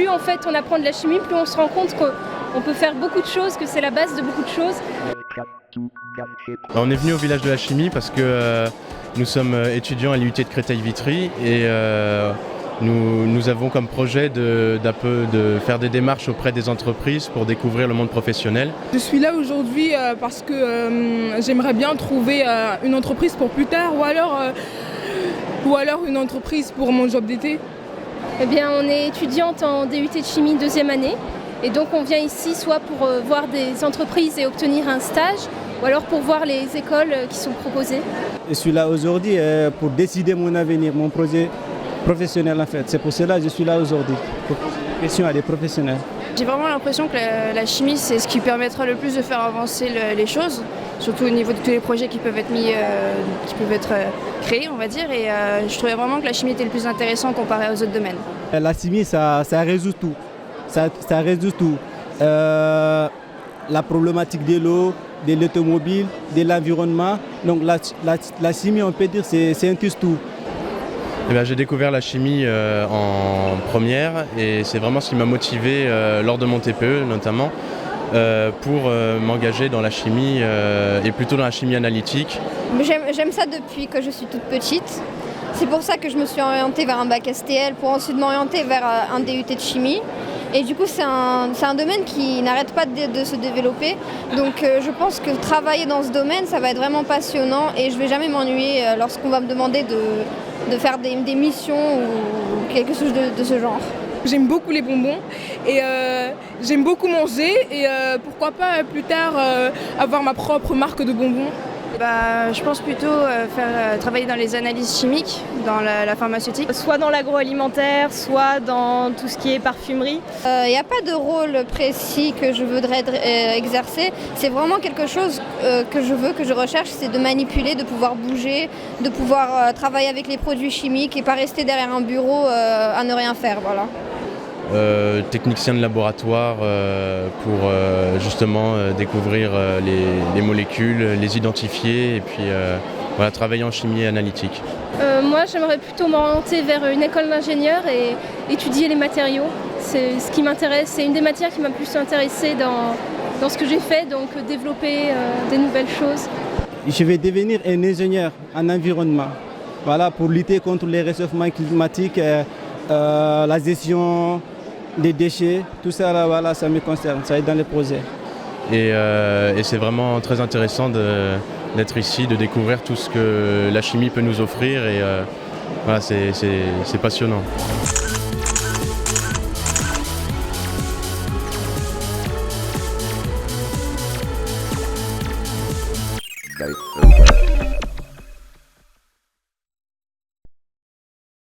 plus en fait on apprend de la chimie, plus on se rend compte qu'on peut faire beaucoup de choses, que c'est la base de beaucoup de choses. On est venu au village de la chimie parce que nous sommes étudiants à l'IUT de Créteil-Vitry et nous avons comme projet de faire des démarches auprès des entreprises pour découvrir le monde professionnel. Je suis là aujourd'hui parce que j'aimerais bien trouver une entreprise pour plus tard ou alors une entreprise pour mon job d'été. Eh bien, on est étudiante en DUT de chimie 2e année et donc on vient ici soit pour voir des entreprises et obtenir un stage ou alors pour voir les écoles qui sont proposées. Je suis là aujourd'hui pour décider mon avenir, mon projet professionnel en fait. C'est pour cela que je suis là aujourd'hui, pour poser des questions à des professionnels. J'ai vraiment l'impression que la chimie, c'est ce qui permettra le plus de faire avancer les choses, surtout au niveau de tous les projets qui peuvent être créés, on va dire. Et je trouvais vraiment que la chimie était le plus intéressant comparé aux autres domaines. La chimie, ça résout tout. Ça résout tout. La problématique de l'eau, de l'automobile, de l'environnement. Donc la chimie, on peut dire, c'est un tout. Eh bien, j'ai découvert la chimie en première et c'est vraiment ce qui m'a motivé lors de mon TPE notamment pour m'engager dans la chimie et plutôt dans la chimie analytique. J'aime ça depuis que je suis toute petite. C'est pour ça que je me suis orientée vers un bac STL pour ensuite m'orienter vers un DUT de chimie. Et du coup, c'est un domaine qui n'arrête pas de se développer. Donc je pense que travailler dans ce domaine, ça va être vraiment passionnant et je ne vais jamais m'ennuyer lorsqu'on va me demander de faire des missions ou quelque chose de ce genre. J'aime beaucoup les bonbons et j'aime beaucoup manger et pourquoi pas plus tard avoir ma propre marque de bonbons. Je pense plutôt travailler dans les analyses chimiques, dans la pharmaceutique. Soit dans l'agroalimentaire, soit dans tout ce qui est parfumerie. Il n'y a pas de rôle précis que je voudrais exercer. C'est vraiment quelque chose que je recherche, c'est de manipuler, de pouvoir bouger, de pouvoir travailler avec les produits chimiques et pas rester derrière un bureau à ne rien faire. Voilà. Technicien de laboratoire pour justement découvrir les molécules, les identifier et puis travailler en chimie analytique. Moi j'aimerais plutôt m'orienter vers une école d'ingénieur et étudier les matériaux. C'est ce qui m'intéresse, c'est une des matières qui m'a plus intéressée dans ce que j'ai fait, donc développer des nouvelles choses. Je vais devenir un ingénieur en environnement, pour lutter contre les réchauffements climatiques, la gestion des déchets, tout ça, ça me concerne, ça est dans les projets. Et c'est vraiment très intéressant d'être ici, de découvrir tout ce que la chimie peut nous offrir et c'est passionnant. Right.